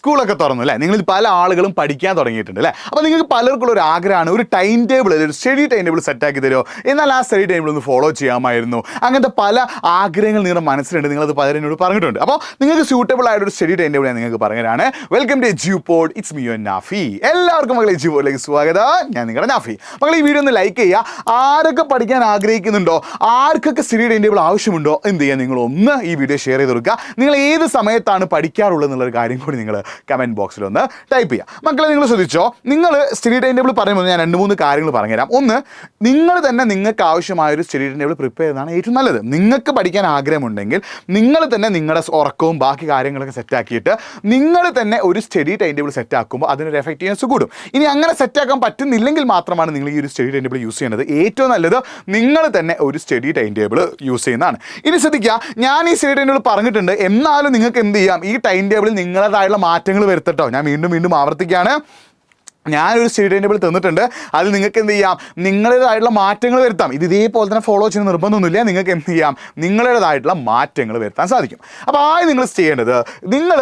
സ്കൂളൊക്കെ തുറന്നു അല്ലേ, നിങ്ങൾ പല ആളുകളും പഠിക്കാൻ തുടങ്ങിയിട്ടുണ്ട് അല്ലേ. അപ്പോൾ നിങ്ങൾക്ക് പലർക്കുള്ള ഒരു ആഗ്രഹമാണ് ഒരു ടൈം ടേബിൾ, ഒരു സ്റ്റഡി ടൈം ടേബിൾ സെറ്റാക്കി തരുമോ, എന്നാൽ ആ സ്റ്റഡി ടൈം ടേബിൾ ഒന്ന് ഫോളോ ചെയ്യാമായിരുന്നു. അങ്ങനത്തെ പല ആഗ്രഹങ്ങൾ നിങ്ങളുടെ മനസ്സിലുണ്ട്, നിങ്ങളത് പലരും എന്നോട് പറഞ്ഞിട്ടുണ്ട്. അപ്പോൾ നിങ്ങൾക്ക് സ്യൂട്ടബിൾ ആയിട്ടൊരു സ്റ്റഡി ടൈം ടേബിൾ ഞാൻ നിങ്ങൾക്ക് പറഞ്ഞതാണ്. Welcome to Edupod, it's me your Nafi. എല്ലാവർക്കും മകളെ എജ്യൂപോഡിലേക്ക് സ്വാഗതം. ഞാൻ നിങ്ങളുടെ നാഫി. മകൾ ഈ വീഡിയോ ഒന്ന് ലൈക്ക് ചെയ്യുക. ആരൊക്കെ പഠിക്കാൻ ആഗ്രഹിക്കുന്നുണ്ടോ, ആർക്കൊക്കെ സ്റ്റഡി ടൈം ടേബിൾ ആവശ്യമുണ്ടോ, എന്ത് ചെയ്യുക, നിങ്ങളൊന്ന് ഈ വീഡിയോ ഷെയർ ചെയ്ത് കൊടുക്കുക. നിങ്ങൾ ഏത് സമയത്താണ് പഠിക്കാറുള്ളത് എന്നുള്ളൊരു കാര്യം കൂടി നിങ്ങൾ കമൻറ്റ് ബോക്സിൽ ഒന്ന് ടൈപ്പ് ചെയ്യുക. മക്കളെ നിങ്ങൾ ശ്രദ്ധിച്ചോ, നിങ്ങൾ സ്റ്റഡി ടൈം ടേബിൾ പറയുമ്പോൾ ഞാൻ 2-3 കാര്യങ്ങൾ പറഞ്ഞുതരാം. ഒന്ന്, നിങ്ങൾ തന്നെ നിങ്ങൾക്ക് ആവശ്യമായൊരു സ്റ്റഡി ടൈം ടേബിൾ പ്രിപ്പയർ ചെയ്യുന്നതാണ് ഏറ്റവും നല്ലത്. നിങ്ങൾക്ക് പഠിക്കാൻ ആഗ്രഹമുണ്ടെങ്കിൽ നിങ്ങൾ തന്നെ നിങ്ങളുടെ ഉറക്കവും ബാക്കി കാര്യങ്ങളൊക്കെ സെറ്റാക്കിയിട്ട് നിങ്ങൾ തന്നെ ഒരു സ്റ്റഡി ടൈം ടേബിൾ സെറ്റാക്കുമ്പോൾ അതിനൊരു എഫക്റ്റീവ്നെസ് കൂടും. ഇനി അങ്ങനെ സെറ്റാക്കാൻ പറ്റുന്നില്ലെങ്കിൽ മാത്രമാണ് നിങ്ങൾ ഈ ഒരു സ്റ്റഡി ടൈം ടേബിൾ യൂസ് ചെയ്യുന്നത്. ഏറ്റവും നല്ലത് നിങ്ങൾ തന്നെ ഒരു സ്റ്റഡി ടൈം ടേബിൾ യൂസ് ചെയ്യുന്നതാണ്. ഇനി ശ്രദ്ധിക്കുക, ഞാൻ ഈ സ്റ്റഡി ടൈം ടേബിൾ പറഞ്ഞിട്ടുണ്ട്, എന്നാലും നിങ്ങൾക്ക് എന്ത് ചെയ്യാം, ഈ ടൈം ടേബിളിൽ നിങ്ങളതായുള്ള മാറ്റങ്ങൾ വരുത്തട്ടോ. ഞാൻ വീണ്ടും ആവർത്തിക്കുകയാണ്, ഞാനൊരു സ്റ്റഡി ടൈം ടേബിൾ തന്നിട്ടുണ്ട്, അതിൽ നിങ്ങൾക്ക് എന്ത് ചെയ്യാം, നിങ്ങളുടേതായിട്ടുള്ള മാറ്റങ്ങൾ വരുത്താം. ഇത് ഇതേപോലെ തന്നെ ഫോളോ ചെയ്യുന്ന നിർബന്ധമൊന്നുമില്ല, നിങ്ങൾക്ക് എന്ത് ചെയ്യാം, നിങ്ങളുടേതായിട്ടുള്ള മാറ്റങ്ങൾ വരുത്താൻ സാധിക്കും. അപ്പോൾ ആദ്യം നിങ്ങൾ ചെയ്യേണ്ടത്, നിങ്ങൾ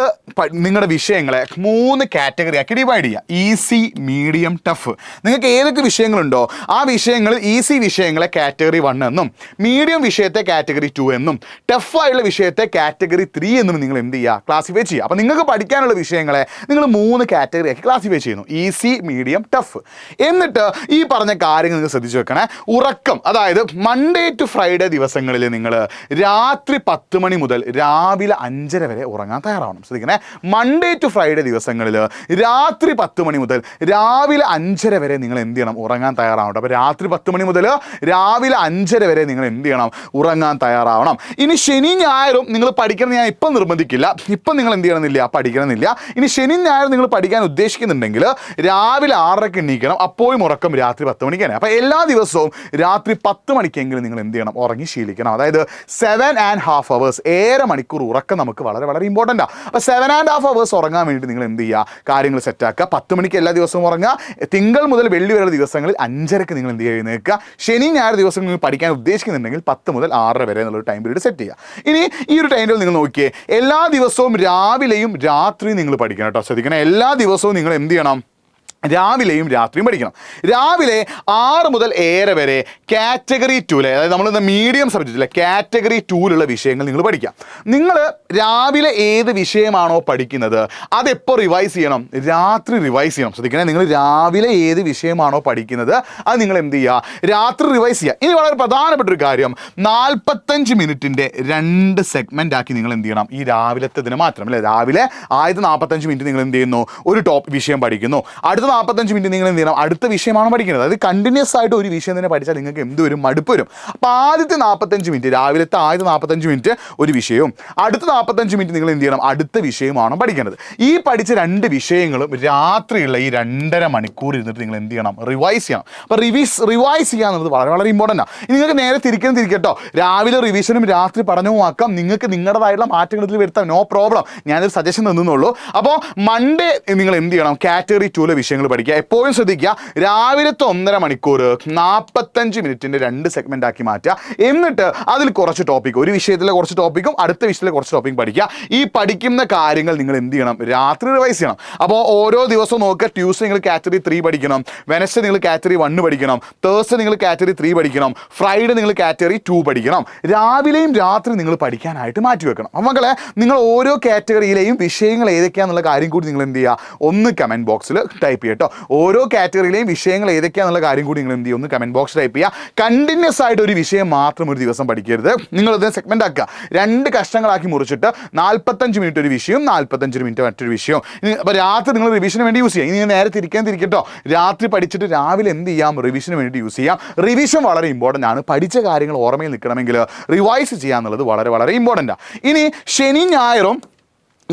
നിങ്ങളുടെ വിഷയങ്ങളെ 3 കാറ്റഗറി ആക്കി ഡിവൈഡ് ചെയ്യുക. Easy, medium, tough. നിങ്ങൾക്ക് ഏതൊക്കെ വിഷയങ്ങളുണ്ടോ ആ വിഷയങ്ങളിൽ ഈസി വിഷയങ്ങളെ കാറ്റഗറി 1 എന്നും, മീഡിയം വിഷയത്തെ കാറ്റഗറി 2 എന്നും, ടഫായുള്ള വിഷയത്തെ കാറ്റഗറി 3 എന്നും നിങ്ങൾ എന്ത് ചെയ്യുക, ക്ലാസിഫൈ ചെയ്യുക. അപ്പോൾ നിങ്ങൾക്ക് പഠിക്കാനുള്ള വിഷയങ്ങളെ നിങ്ങൾ 3 കാറ്റഗറി ആക്കി ക്ലാസിഫൈ ചെയ്യുന്നു: ഈസി, മീഡിയം, ടഫ്. എന്നിട്ട് ഈ പറഞ്ഞ കാര്യങ്ങൾ നിങ്ങൾ ശ്രദ്ധിച്ചു വെക്കണേ. ഉറക്കം, അതായത് മൺഡേ ടു ഫ്രൈഡേ ദിവസങ്ങളിൽ നിങ്ങൾ രാത്രി 10 മണി മുതൽ രാവിലെ 5:30 വരെ ഉറങ്ങാൻ തയ്യാറാവണം. ശ്രദ്ധിക്കണേ, മൺഡേ ടു ഫ്രൈഡേ ദിവസങ്ങളിൽ രാത്രി 10 മണി മുതൽ രാവിലെ 5:30 വരെ നിങ്ങൾ എന്ത് ചെയ്യണം, ഉറങ്ങാൻ തയ്യാറാവണം. അപ്പോൾ രാത്രി 10 മണി മുതൽ രാവിലെ 5:30 വരെ നിങ്ങൾ എന്ത് ചെയ്യണം, ഉറങ്ങാൻ തയ്യാറാവണം. ഇനി ശനി ഞായറും നിങ്ങൾ പഠിക്കണം, ഞാൻ ഇപ്പം നിർബന്ധിക്കില്ല, ഇപ്പം നിങ്ങൾ എന്ത് ചെയ്യണമെന്നില്ല, പഠിക്കണമെന്നില്ല. ഇനി ശനി ഞായറും നിങ്ങൾ പഠിക്കാൻ ഉദ്ദേശിക്കുന്നുണ്ടെങ്കിൽ രാവിലെ 6:30 എണീക്കണം, അപ്പോഴും ഉറക്കം രാത്രി 10 മണിക്കാണ്. അപ്പോൾ എല്ലാ ദിവസവും രാത്രി 10 മണിക്കെങ്കിലും നിങ്ങൾ എന്ത് ചെയ്യണം, ഉറങ്ങി ശീലിക്കണം. അതായത് 7.5 hours, 7 മണിക്കൂർ ഉറക്കം നമുക്ക് വളരെ ഇമ്പോർട്ടൻ്റാണ്. അപ്പോൾ 7.5 hours ഉറങ്ങാൻ വേണ്ടി നിങ്ങൾ എന്ത് ചെയ്യുക, കാര്യങ്ങൾ സെറ്റാക്കുക. 10 മണിക്ക് എല്ലാ ദിവസവും ഉറങ്ങുക. തിങ്കൾ മുതൽ വെള്ളി വരെയുള്ള ദിവസങ്ങളിൽ 5:30 നിങ്ങൾ എന്ത് ചെയ്യുക, നിൽക്കുക. ശനി ഞായർ ദിവസം നിങ്ങൾ പഠിക്കാൻ ഉദ്ദേശിക്കുന്നുണ്ടെങ്കിൽ 10 മുതൽ 6:30 വരെ എന്നുള്ളൊരു ടൈം പീരീഡ് സെറ്റ് ചെയ്യുക. ഇനി ഈ ഒരു ടൈം ടേബിൾ നിങ്ങൾ നോക്കിയേ, എല്ലാ ദിവസവും രാവിലെയും രാത്രിയും നിങ്ങൾ പഠിക്കണം കേട്ടോ. ശ്രദ്ധിക്കണം, എല്ലാ ദിവസവും നിങ്ങൾ എന്ത് ചെയ്യണം, രാവിലെയും രാത്രിയും പഠിക്കണം. രാവിലെ 6 മുതൽ 7 വരെ കാറ്റഗറി 2, അതായത് നമ്മളിന്ന് മീഡിയം സബ്ജക്റ്റിലെ കാറ്റഗറി 2 വിഷയങ്ങൾ നിങ്ങൾ പഠിക്കാം. നിങ്ങൾ രാവിലെ ഏത് വിഷയമാണോ പഠിക്കുന്നത് അതെപ്പോൾ റിവൈസ് ചെയ്യണം, രാത്രി റിവൈസ് ചെയ്യണം. ശ്രദ്ധിക്കണേ, നിങ്ങൾ രാവിലെ ഏത് വിഷയമാണോ പഠിക്കുന്നത് അത് നിങ്ങൾ എന്ത് ചെയ്യുക, രാത്രി റിവൈസ് ചെയ്യുക. ഇനി വളരെ പ്രധാനപ്പെട്ട ഒരു കാര്യം, 45 മിനിറ്റിൻ്റെ 2 സെഗ്മെൻ്റ് ആക്കി നിങ്ങൾ എന്ത് ചെയ്യണം, ഈ രാവിലത്തെ ഇതിന് മാത്രം അല്ലേ, രാവിലെ ആദ്യത്തെ 45 മിനിറ്റ് നിങ്ങൾ എന്ത് ചെയ്യുന്നു, ഒരു വിഷയം പഠിക്കുന്നു. അടുത്ത 45 മിനിറ്റ് നിങ്ങൾ എന്ത് ചെയ്യണം, അടുത്ത വിഷയമാണ് പഠിക്കുന്നത്. അത് കണ്ടിന്യൂസ് ആയിട്ട് ഒരു വിഷയം തന്നെ പഠിച്ചാൽ നിങ്ങൾക്ക് എന്ത് വരും, മടുപ്പ് വരും. അപ്പോൾ ആദ്യത്തെ 45 മിനിറ്റ്, രാവിലത്തെ ആദ്യത്തെ 45 മിനിറ്റ് ഒരു വിഷയവും, അടുത്ത 45 മിനിറ്റ് നിങ്ങൾ എന്ത് ചെയ്യണം, അടുത്ത വിഷയമാണ് പഠിക്കേണ്ടത്. ഈ പഠിച്ച 2 വിഷയങ്ങളും രാത്രിയുള്ള ഈ 2.5 മണിക്കൂർ ഇരുന്നിട്ട് നിങ്ങൾ എന്ത് ചെയ്യണം, റിവൈസ് ചെയ്യണം. അപ്പോൾ റിവൈസ് ചെയ്യുക എന്നുള്ളത് വളരെ ഇമ്പോർട്ടൻ്റ് ആണ്. ഇനി നിങ്ങൾക്ക് നേരെ തിരിക്കട്ടോ, രാവിലെ റിവിഷനും രാത്രി പഠനവും ആക്കാം. നിങ്ങൾക്ക് നിങ്ങളുടേതായിട്ടുള്ള മാറ്റങ്ങൾ ഇതിൽ വരുത്താം, നോ പ്രോബ്ലം. ഞാനൊരു സജഷൻ തന്നുള്ളൂ. അപ്പോൾ മൺഡേ നിങ്ങൾ എന്ത് ചെയ്യണം, കാറ്റഗറി 2 വിഷയങ്ങൾ പഠിക്കുക. എപ്പോഴും ശ്രദ്ധിക്കുക, രാവിലത്തെ 1.5 മണിക്കൂർ 45 മിനിറ്റിൻ്റെ 2 സെഗ്മെൻ്റ് ആക്കി മാറ്റുക. എന്നിട്ട് അതിൽ കുറച്ച് ടോപ്പിക്, ഒരു വിഷയത്തിലെ കുറച്ച് ടോപ്പിക്കും അടുത്ത വിഷയത്തിലെ കുറച്ച് ടോപ്പിക്കും പഠിക്കുക. ഈ പഠിക്കുന്ന കാര്യങ്ങൾ നിങ്ങൾ എന്ത് ചെയ്യണം, രാത്രി റിവൈസ് ചെയ്യണം. അപ്പോൾ ഓരോ ദിവസവും നോക്കുക, ട്യൂസ്ഡേ നിങ്ങൾ കാറ്റഗറി 3 പഠിക്കണം, വെനസ്ഡേ നിങ്ങൾ കാറ്റഗറി 1 പഠിക്കണം, തേഴ്സ്ഡേ നിങ്ങൾ കാറ്റഗറി 3 പഠിക്കണം, ഫ്രൈഡേ നിങ്ങൾ കാറ്റഗറി 2 പഠിക്കണം. രാവിലെയും രാത്രി നിങ്ങൾ പഠിക്കാനായിട്ട് മാറ്റി വെക്കണം. അപ്പോൾ മക്കളെ, നിങ്ങൾ ഓരോ കാറ്റഗറിയിലെയും വിഷയങ്ങൾ ഏതൊക്കെയാണെന്നുള്ള കാര്യം കൂടി നിങ്ങൾ എന്ത് ചെയ്യുക, ഒന്ന് കമൻറ്റ് ബോക്സിൽ ടൈപ്പ് ചെയ്യുക കേട്ടോ. ഓരോ കാറ്റഗറിയിലെയും വിഷയങ്ങൾ ഏതൊക്കെയാണെന്നുള്ള കാര്യം കൂടി നിങ്ങൾ എന്ത് ചെയ്യും, ഒന്ന് കമൻറ്റ് ബോക്സ് ടൈപ്പ് ചെയ്യുക. കണ്ടിന്യൂസ് ആയിട്ട് ഒരു വിഷയം മാത്രം ഒരു ദിവസം പഠിക്കരുത്, നിങ്ങളത് സെഗ്മെൻ്റ് ആക്കുക. 2 കഷ്ണങ്ങളാക്കി മുറിച്ചിട്ട് 45 മിനിറ്റ് ഒരു വിഷയവും 45 മിനിറ്റ് മറ്റൊരു വിഷയവും. അപ്പോൾ രാത്രി നിങ്ങൾ റിവിഷന് വേണ്ടി യൂസ് ചെയ്യാം. ഇനി നേരെ തിരിക്കട്ടോ, രാത്രി പഠിച്ചിട്ട് രാവിലെ എന്ത് ചെയ്യാം, റിവിഷന് വേണ്ടി യൂസ് ചെയ്യാം. റിവിഷൻ വളരെ ഇമ്പോർട്ടൻ്റ് ആണ്. പഠിച്ച കാര്യങ്ങൾ ഓർമ്മയിൽ നിൽക്കണമെങ്കിൽ റിവൈസ് ചെയ്യുക എന്നുള്ളത് വളരെ ഇമ്പോർട്ടൻ്റ് ആണ്. ഇനി ശനി ഞായറും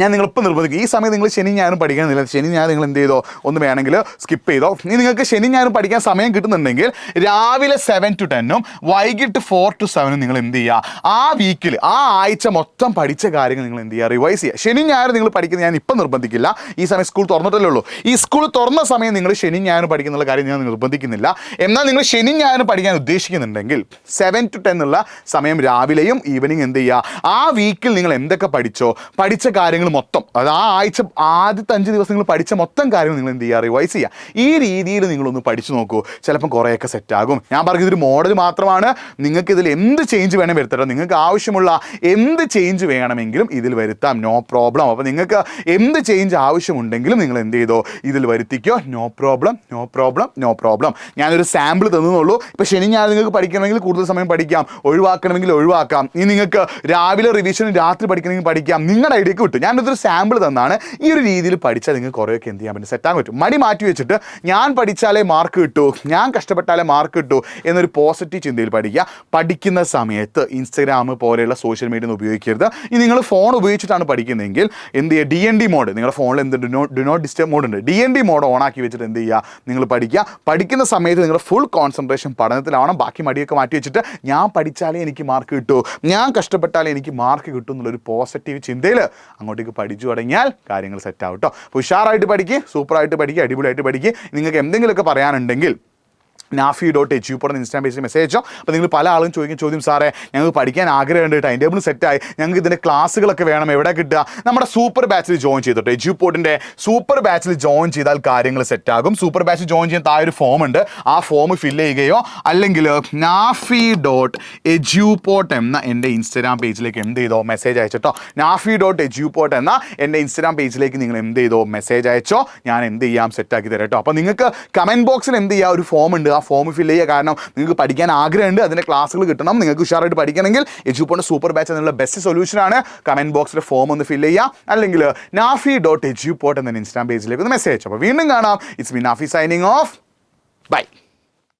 ഞാൻ നിങ്ങളിപ്പോൾ നിർബന്ധിക്കും, ഈ സമയം നിങ്ങൾ ശനി ഞായറും പഠിക്കണമെന്നില്ല. ശനി ഞായർ നിങ്ങൾ എന്ത് ചെയ്തോ, ഒന്ന് വേണമെങ്കിൽ സ്കിപ്പ് ചെയ്തോ. ഇനി നിങ്ങൾക്ക് ശനി ഞായറും പഠിക്കാൻ സമയം കിട്ടുന്നുണ്ടെങ്കിൽ രാവിലെ 7 to 10 വൈകിട്ട് 4 to 7 നിങ്ങൾ എന്ത് ചെയ്യുക, ആ വീക്കിൽ ആ ആഴ്ച മൊത്തം പഠിച്ച കാര്യങ്ങൾ നിങ്ങൾ എന്ത് ചെയ്യുക, റിവൈസ് ചെയ്യുക. ശനി ഞായർ നിങ്ങൾ പഠിക്കുന്നത് ഞാൻ ഇപ്പം നിർബന്ധിക്കില്ല, ഈ സമയം സ്കൂൾ തുറന്നിട്ടല്ലേ ഉള്ളൂ. ഈ സ്കൂൾ തുറന്ന സമയം നിങ്ങൾ ശനി ഞായറും പഠിക്കുന്നുള്ള കാര്യം ഞാൻ നിർബന്ധിക്കുന്നില്ല. എന്നാൽ നിങ്ങൾ ശനി ഞായറും പഠിക്കാൻ ഉദ്ദേശിക്കുന്നുണ്ടെങ്കിൽ 7 to 10 സമയം രാവിലെയും ഈവനിങ് എന്ത് ചെയ്യുക, ആ വീക്കിൽ നിങ്ങൾ എന്തൊക്കെ പഠിച്ചോ, പഠിച്ച കാര്യങ്ങൾ കാര്യങ്ങൾ മൊത്തം, അത് ആ ആഴ്ച ആദ്യത്തെ 5 ദിവസം നിങ്ങൾ പഠിച്ച മൊത്തം കാര്യങ്ങൾ നിങ്ങൾ എന്ത് ചെയ്യുക, റിവൈസ് ചെയ്യുക. ഈ രീതിയിൽ നിങ്ങളൊന്ന് പഠിച്ചു നോക്കൂ, ചിലപ്പം കുറേയൊക്കെ സെറ്റാകും. ഞാൻ പറഞ്ഞ ഇതൊരു മോഡൽ മാത്രമാണ്. നിങ്ങൾക്ക് ഇതിൽ എന്ത് ചേഞ്ച് വേണം വരുത്തട്ടോ, നിങ്ങൾക്ക് ആവശ്യമുള്ള എന്ത് ചേഞ്ച് വേണമെങ്കിലും ഇതിൽ വരുത്താം, നോ പ്രോബ്ലം. അപ്പോൾ നിങ്ങൾക്ക് എന്ത് ചേഞ്ച് ആവശ്യമുണ്ടെങ്കിലും നിങ്ങൾ എന്ത് ചെയ്തോ, ഇതിൽ വരുത്തിക്കോ, no problem, no problem, no problem. ഞാനൊരു സാമ്പിൾ തന്നുള്ളൂ. ഇപ്പോൾ ശനി ഞാൻ നിങ്ങൾക്ക് പഠിക്കണമെങ്കിൽ കൂടുതൽ സമയം പഠിക്കാം, ഒഴിവാക്കണമെങ്കിൽ ഒഴിവാക്കാം. ഇനി നിങ്ങൾക്ക് രാവിലെ റിവിഷനും രാത്രി പഠിക്കണമെങ്കിൽ പഠിക്കാം, നിങ്ങളുടെ ഐഡിയക്ക് വിട്ടു. ഞാനൊരു സാമ്പിൾ തന്നാണ്. ഈ ഒരു രീതിയിൽ പഠിച്ചാൽ നിങ്ങൾക്ക് കുറേയൊക്കെ എന്ത് ചെയ്യാൻ പറ്റും, സെറ്റാൻ പറ്റും. മടി മാറ്റി വെച്ചിട്ട് ഞാൻ പഠിച്ചാലേ മാർക്ക് കിട്ടൂ, ഞാൻ കഷ്ടപ്പെട്ടാലേ മാർക്ക് കിട്ടൂ എന്നൊരു പോസിറ്റീവ് ചിന്തയിൽ പഠിക്കുക. പഠിക്കുന്ന സമയത്ത് ഇൻസ്റ്റഗ്രാം പോലെയുള്ള സോഷ്യൽ മീഡിയ ഒന്നും ഉപയോഗിക്കരുത്. ഇനി നിങ്ങൾ ഫോൺ ഉപയോഗിച്ചിട്ടാണ് പഠിക്കുന്നതെങ്കിൽ എന്ത് ചെയ്യുക, DND മോഡ്, നിങ്ങളുടെ ഫോണിൽ എന്ത് ഡു നോട്ട് ഡിസ്റ്റർബ് മോഡ് ഉണ്ട്, DND മോഡ് ഓൺ ആക്കി വെച്ചിട്ട് എന്ത് ചെയ്യുക, നിങ്ങൾ പഠിക്കുക. പഠിക്കുന്ന സമയത്ത് നിങ്ങളുടെ ഫുൾ കോൺസെൻട്രേഷൻ പഠനത്തിലാവണം. ബാക്കി മടിയൊക്കെ മാറ്റി വെച്ചിട്ട് ഞാൻ പഠിച്ചാലേ എനിക്ക് മാർക്ക് കിട്ടൂ, ഞാൻ കഷ്ടപ്പെട്ടാലേ എനിക്ക് മാർക്ക് കിട്ടും എന്നുള്ളൊരു പോസിറ്റീവ് ചിന്തയിൽ അങ്ങോട്ടേക്ക് പഠിച്ചു തുടങ്ങിയാൽ കാര്യങ്ങൾ സെറ്റ് ആവും കേട്ടോ. അപ്പോൾ ഉഷാറായിട്ട് പഠിക്കുക, സൂപ്പറായിട്ട് പഠിക്കുക, അടിപൊളിയായിട്ട് പഠിക്കുക. നിങ്ങൾക്ക് എന്തെങ്കിലുമൊക്കെ പറയാനുണ്ടെങ്കിൽ nafi.edu ഇൻസ്റ്റാഗ്രാം പേജിൽ മെസ്സേജ് അയച്ചോ. അപ്പോൾ നിങ്ങൾ പല ആളും ചോദിക്കും ചോദ്യം, സാറേ ഞങ്ങൾക്ക് പഠിക്കാൻ ആഗ്രഹമുണ്ട്, ടൈം ടേബിൾ സെറ്റായി, ഞങ്ങൾക്ക് ഇതിൻ്റെ ക്ലാസ്സുകളൊക്കെ വേണം, എവിടെ കിട്ടുക? നമ്മുടെ സൂപ്പർ ബാച്ചിൽ ജോയിൻ ചെയ്തിട്ട് എഡ്യൂപോർട്ടിൻ്റെ സൂപ്പർ ബാച്ചിൽ ജോയിൻ ചെയ്താൽ കാര്യങ്ങൾ സെറ്റാകും. സൂപ്പർ ബാച്ചിൽ ജോയിൻ ചെയ്യാൻ താഴെ ഒരു ഫോം ഉണ്ട്, ആ ഫോം ഫില്ല് ചെയ്യുകയോ അല്ലെങ്കിൽ nafi.edu എന്ന എൻ്റെ ഇൻസ്റ്റാഗ്രാം പേജിലേക്ക് എന്ത് ചെയ്തോ, മെസ്സേജ് അയച്ചോ. nafi.edu എന്ന എൻ്റെ ഇൻസ്റ്റാഗ്രാം പേജിലേക്ക് നിങ്ങൾ എന്ത് ചെയ്തോ, മെസ്സേജ് അയച്ചോ. ഞാൻ എന്ത് ചെയ്യാം, സെറ്റാക്കി തരാം കേട്ടോ. അപ്പോൾ നിങ്ങൾക്ക് കമൻറ്റ് ബോക്സിൽ എന്ത് ചെയ്യുക, ഒരു ഫോം ഉണ്ട്, ആ ഫോം ഫില്ല് ചെയ്യുക. കാരണം നിങ്ങൾക്ക് പഠിക്കാൻ ആഗ്രഹമുണ്ട്, അതിൻ്റെ ക്ലാസ്സുകൾ കിട്ടണം, നിങ്ങൾക്ക് ഉഷാറായിട്ട് പഠിക്കണമെങ്കിൽ എഡ്യൂപോർട്ടിൻ്റെ സൂപ്പർ ബാച്ച് എന്നുള്ള ബെസ്റ്റ് സൊല്യൂഷനാണ്. കമൻറ്റ് ബോക്സിൽ ഫോം ഒന്ന് ഫില്ല് ചെയ്യുക, അല്ലെങ്കിൽ nafi.edu എന്ന ഇൻസ്റ്റാഗ്രാം പേജിലേക്ക് ഒന്ന് മെസ്സേജ് അയച്ചോ. അപ്പോൾ വീണ്ടും കാണാം. It's me Nafi signing off. By.